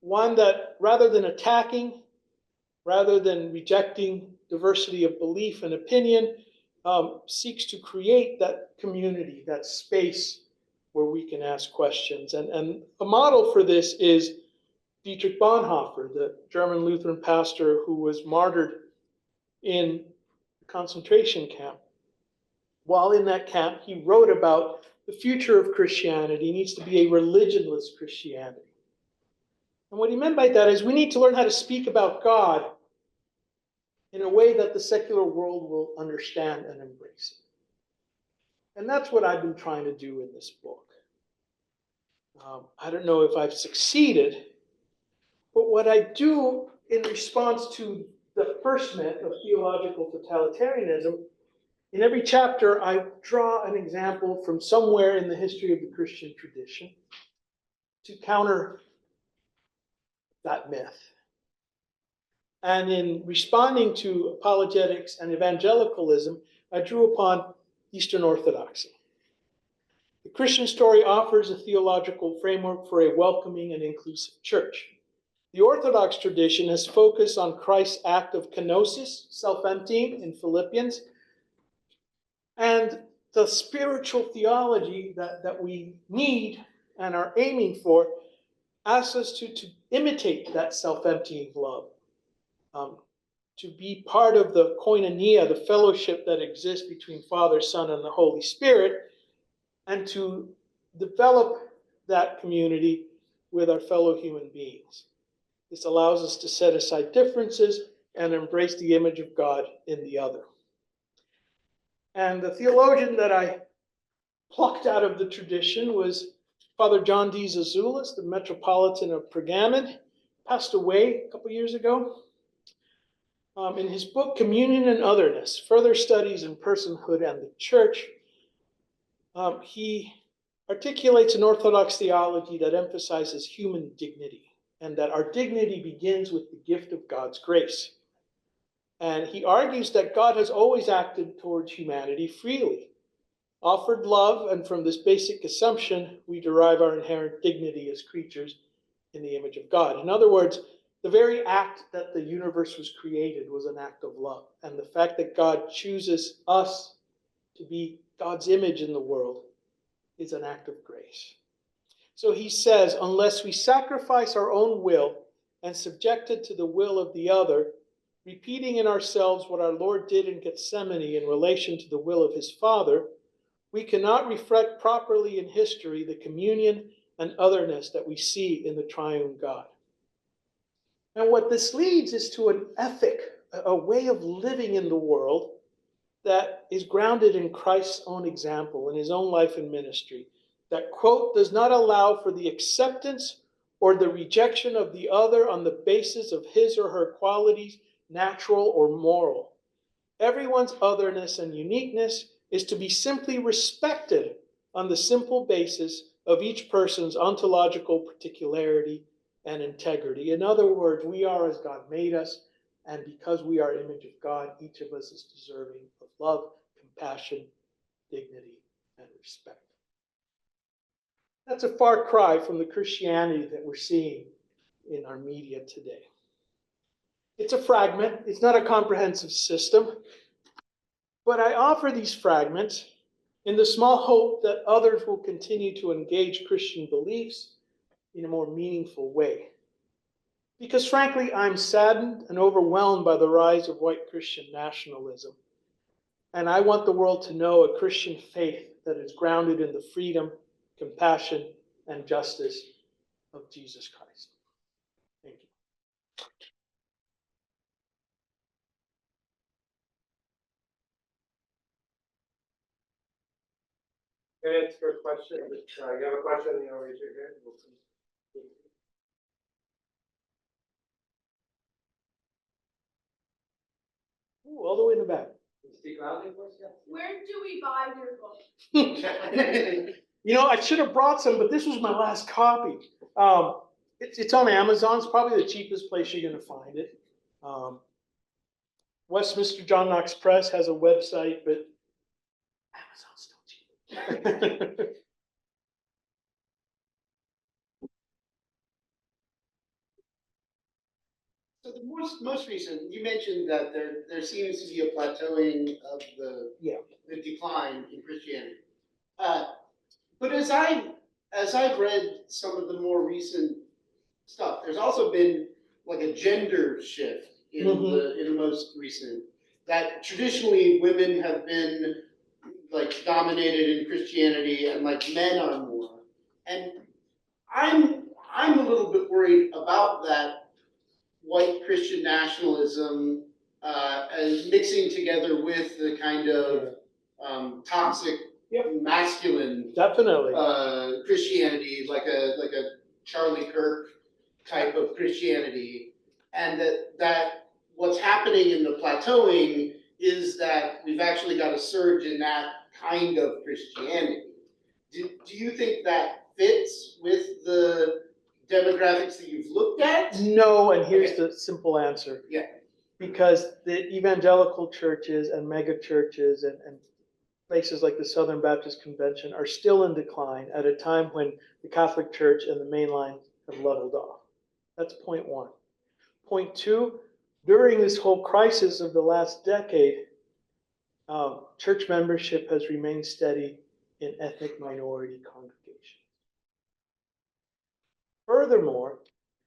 One that, rather than attacking, rather than rejecting diversity of belief and opinion, seeks to create that community, that space where we can ask questions. And a model for this is Dietrich Bonhoeffer, the German Lutheran pastor who was martyred in a concentration camp. While in that camp, he wrote about the future of Christianity needs to be a religionless Christianity. And what he meant by that is we need to learn how to speak about God in a way that the secular world will understand and embrace it. And that's what I've been trying to do in this book. I don't know if I've succeeded, but what I do in response to the first myth of theological totalitarianism, in every chapter I draw an example from somewhere in the history of the Christian tradition to counter that myth. And in responding to apologetics and evangelicalism, I drew upon Eastern Orthodoxy. The Christian story offers a theological framework for a welcoming and inclusive church. The Orthodox tradition has focused on Christ's act of kenosis, self-emptying in Philippians, and the spiritual theology that we need and are aiming for asks us to imitate that self-emptying love. To be part of the koinonia, the fellowship that exists between Father, Son, and the Holy Spirit, and to develop that community with our fellow human beings. This allows us to set aside differences and embrace the image of God in the other. And the theologian that I plucked out of the tradition was Father John D. Zazoulis, the Metropolitan of Pergamon, passed away a couple years ago. In his book, Communion and Otherness, Further Studies in Personhood and the Church, he articulates an Orthodox theology that emphasizes human dignity and that our dignity begins with the gift of God's grace. And he argues that God has always acted towards humanity freely, offered love, and from this basic assumption, we derive our inherent dignity as creatures in the image of God. In other words, the very act that the universe was created was an act of love. And the fact that God chooses us to be God's image in the world is an act of grace. So he says, unless we sacrifice our own will and subject it to the will of the other, repeating in ourselves what our Lord did in Gethsemane in relation to the will of his Father, we cannot reflect properly in history the communion and otherness that we see in the triune God. And what this leads is to an ethic, a way of living in the world that is grounded in Christ's own example, in his own life and ministry, that, quote, does not allow for the acceptance or the rejection of the other on the basis of his or her qualities, natural or moral. Everyone's otherness and uniqueness is to be simply respected on the simple basis of each person's ontological particularity and integrity. In other words, we are as God made us, and because we are image of God, each of us is deserving of love, compassion, dignity, and respect. That's a far cry from the Christianity that we're seeing in our media today. It's a fragment. It's not a comprehensive system. But I offer these fragments in the small hope that others will continue to engage Christian beliefs in a more meaningful way. Because frankly, I'm saddened and overwhelmed by the rise of white Christian nationalism. And I want the world to know a Christian faith that is grounded in the freedom, compassion, and justice of Jesus Christ. Thank you. Can I answer a question? You have a question, raise your hand. all the way in the back. Speak loudly for us, yeah. Where do we buy your book? You know, I should have brought some, but this was my last copy. It's on Amazon. It's probably the cheapest place you're going to find it. Westminster John Knox Press has a website, but Amazon's still cheap. So the most recent, you mentioned that there seems to be a plateauing of the decline in Christianity. But as I've read some of the more recent stuff, there's also been like a gender shift in the most recent, that traditionally women have been like dominated in Christianity and like men are more. And I'm a little bit worried about that white Christian nationalism as mixing together with the kind of toxic masculine Definitely. Christianity, like a Charlie Kirk type of Christianity, and that what's happening in the plateauing is that we've actually got a surge in that kind of Christianity. Do you think that fits with the demographics that you've looked at? No, and here's the simple answer. Yeah. Because the evangelical churches and mega churches and places like the Southern Baptist Convention are still in decline at a time when the Catholic Church and the mainline have leveled off. That's point one. Point two, during this whole crisis of the last decade, church membership has remained steady in ethnic minority congregations. Furthermore,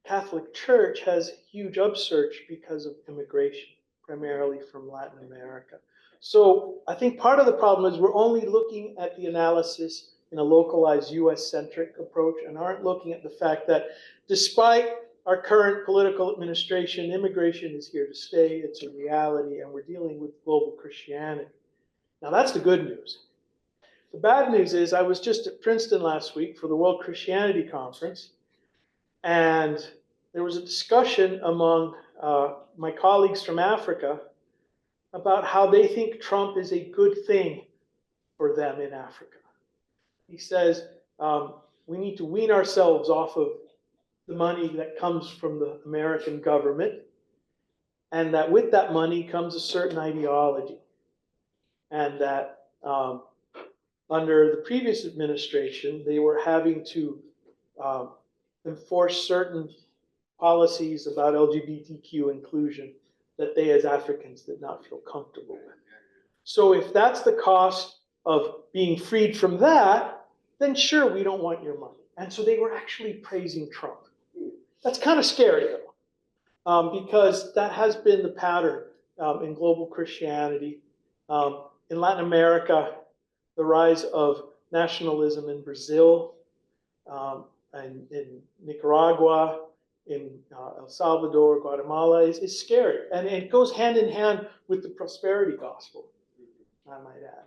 Catholic Church has huge upsurge because of immigration, primarily from Latin America. So I think part of the problem is we're only looking at the analysis in a localized US-centric approach and aren't looking at the fact that despite our current political administration, immigration is here to stay, it's a reality, and we're dealing with global Christianity. Now that's the good news. The bad news is I was just at Princeton last week for the World Christianity Conference, and there was a discussion among my colleagues from Africa about how they think Trump is a good thing for them in Africa. He says we need to wean ourselves off of the money that comes from the American government, and that with that money comes a certain ideology, and that under the previous administration, they were having to enforce certain policies about LGBTQ inclusion that they as Africans did not feel comfortable with. So if that's the cost of being freed from that, then sure, we don't want your money. And so they were actually praising Trump. That's kind of scary though, because that has been the pattern in global Christianity. In Latin America, the rise of nationalism in Brazil, and in Nicaragua, in El Salvador, Guatemala is scary. And it goes hand in hand with the prosperity gospel, I might add.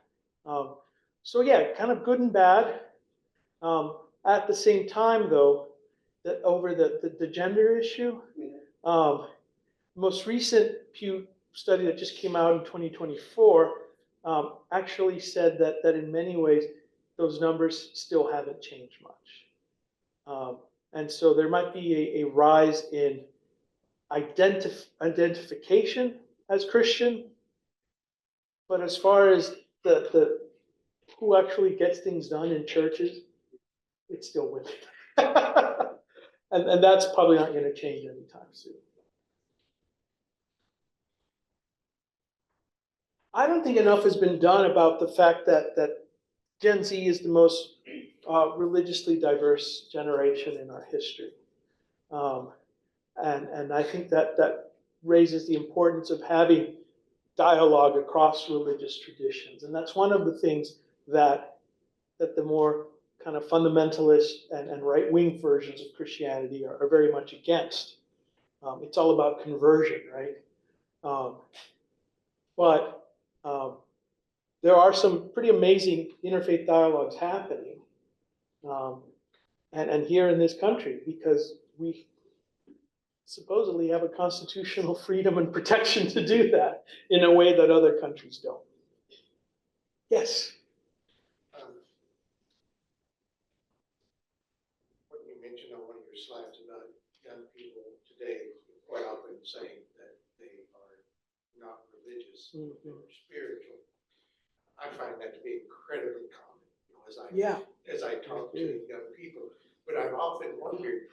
So yeah, kind of good and bad. At the same time though, that over the gender issue, most recent Pew study that just came out in 2024 actually said that in many ways, those numbers still haven't changed much. And so there might be a rise in identification as Christian, but as far as the who actually gets things done in churches, it's still women. and that's probably not going to change anytime soon. I don't think enough has been done about the fact that Gen Z is the most religiously diverse generation in our history. And I think that raises the importance of having dialogue across religious traditions. And that's one of the things that the more kind of fundamentalist and right-wing versions of Christianity are very much against. It's all about conversion, right? But there are some pretty amazing interfaith dialogues happening. And here in this country, because supposedly have a constitutional freedom and protection to do that in a way that other countries don't. Yes. What you mentioned on one of your slides about young people today quite often saying that they are not religious, they are spiritual. I find that to be incredibly common, as I talk to young people. But I've often wondered,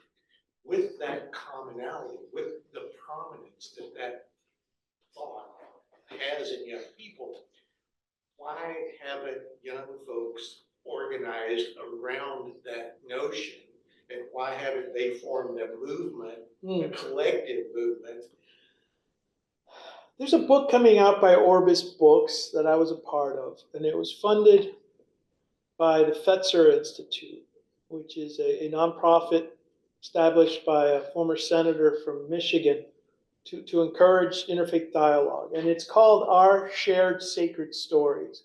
with that commonality, with the prominence that that thought has in young people, why haven't young folks organized around that notion? And why haven't they formed a movement, a collective movement? There's a book coming out by Orbis Books that I was a part of, and it was funded by the Fetzer Institute, which is a nonprofit established by a former senator from Michigan to encourage interfaith dialogue. And it's called Our Shared Sacred Stories.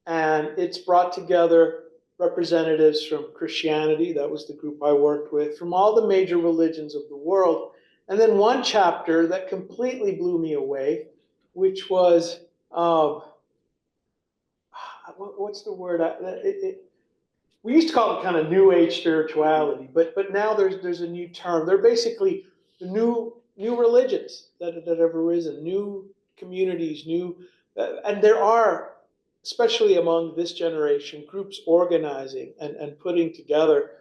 And it's brought together representatives from Christianity, that was the group I worked with, from all the major religions of the world. And then one chapter that completely blew me away, which was, what's the word? We used to call it kind of New Age spirituality, but now there's a new term. They're basically the new religions that have arisen, new communities, and there are, especially among this generation, groups organizing and putting together.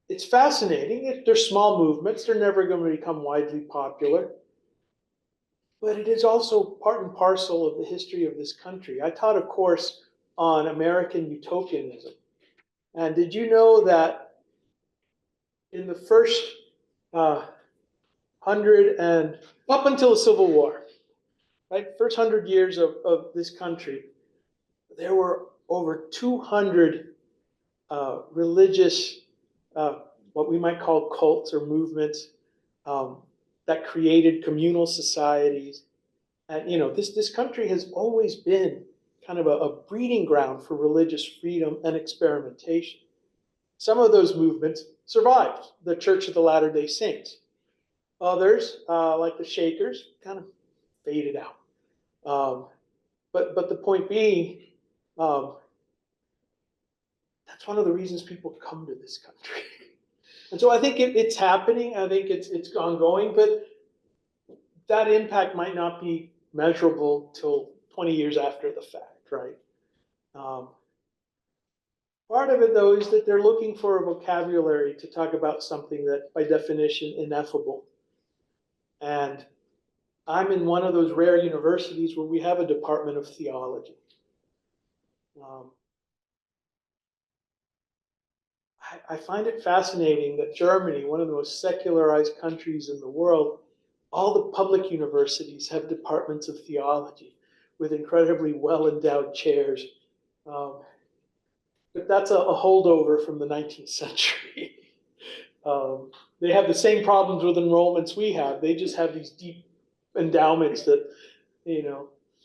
It's fascinating. They're small movements. They're never going to become widely popular. But it is also part and parcel of the history of this country. I taught a course on American utopianism. And did you know that in the first 100 and up until the Civil War, right, first 100 years of this country, there were over 200 religious, what we might call cults or movements, that created communal societies. And this country has always been kind of a breeding ground for religious freedom and experimentation. Some of those movements survived. The Church of the Latter-day Saints. Others, like the Shakers, kind of faded out. But the point being, that's one of the reasons people come to this country. And so I think it's happening. I think it's ongoing, but that impact might not be measurable till 20 years after the fact, right? Part of it, though, is that they're looking for a vocabulary to talk about something that, by definition, ineffable. And I'm in one of those rare universities where we have a department of theology. I find it fascinating that Germany, one of the most secularized countries in the world, all the public universities have departments of theology with incredibly well-endowed chairs. But that's a holdover from the 19th century. They have the same problems with enrollments we have. They just have these deep endowments that,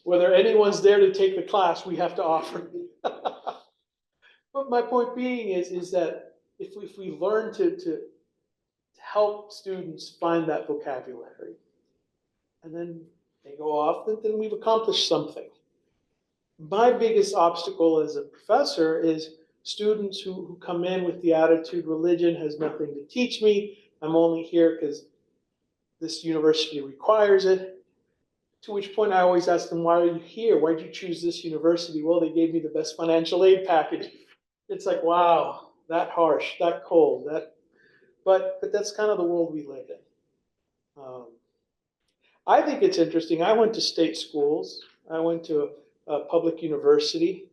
whether anyone's there to take the class, we have to offer. But my point being is that if we learn to help students find that vocabulary, and then they go off, then we've accomplished something. My biggest obstacle as a professor is students who come in with the attitude, religion has nothing to teach me, I'm only here because this university requires it. To which point I always ask them, why are you here? Why did you choose this university? Well, they gave me the best financial aid package. It's like, wow, that harsh, that cold, but that's kind of the world we live in. I think it's interesting. I went to state schools. I went to a public university,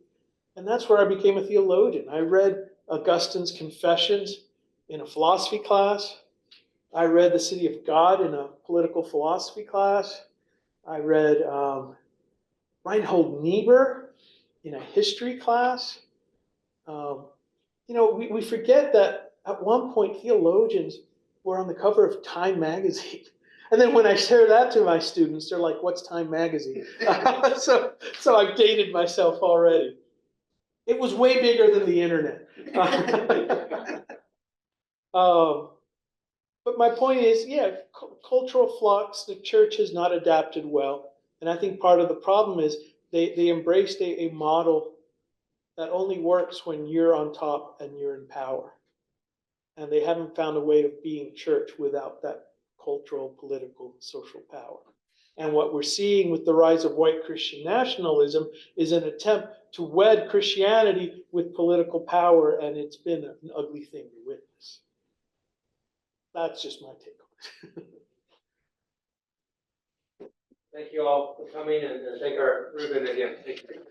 and that's where I became a theologian. I read Augustine's Confessions in a philosophy class. I read The City of God in a political philosophy class. I read Reinhold Niebuhr in a history class. We forget that at one point theologians were on the cover of Time magazine. And then when I share that to my students, they're like, what's Time magazine? So I've dated myself already. It was way bigger than the internet. But my point is, yeah, cultural flux, the church has not adapted well. And I think part of the problem is they embraced a model that only works when you're on top and you're in power. And they haven't found a way of being church without that cultural, political, social power. And what we're seeing with the rise of white Christian nationalism is an attempt to wed Christianity with political power, and it's been an ugly thing to witness. That's just my take on it. Thank you all for coming and thank our Ruben again. Thank you.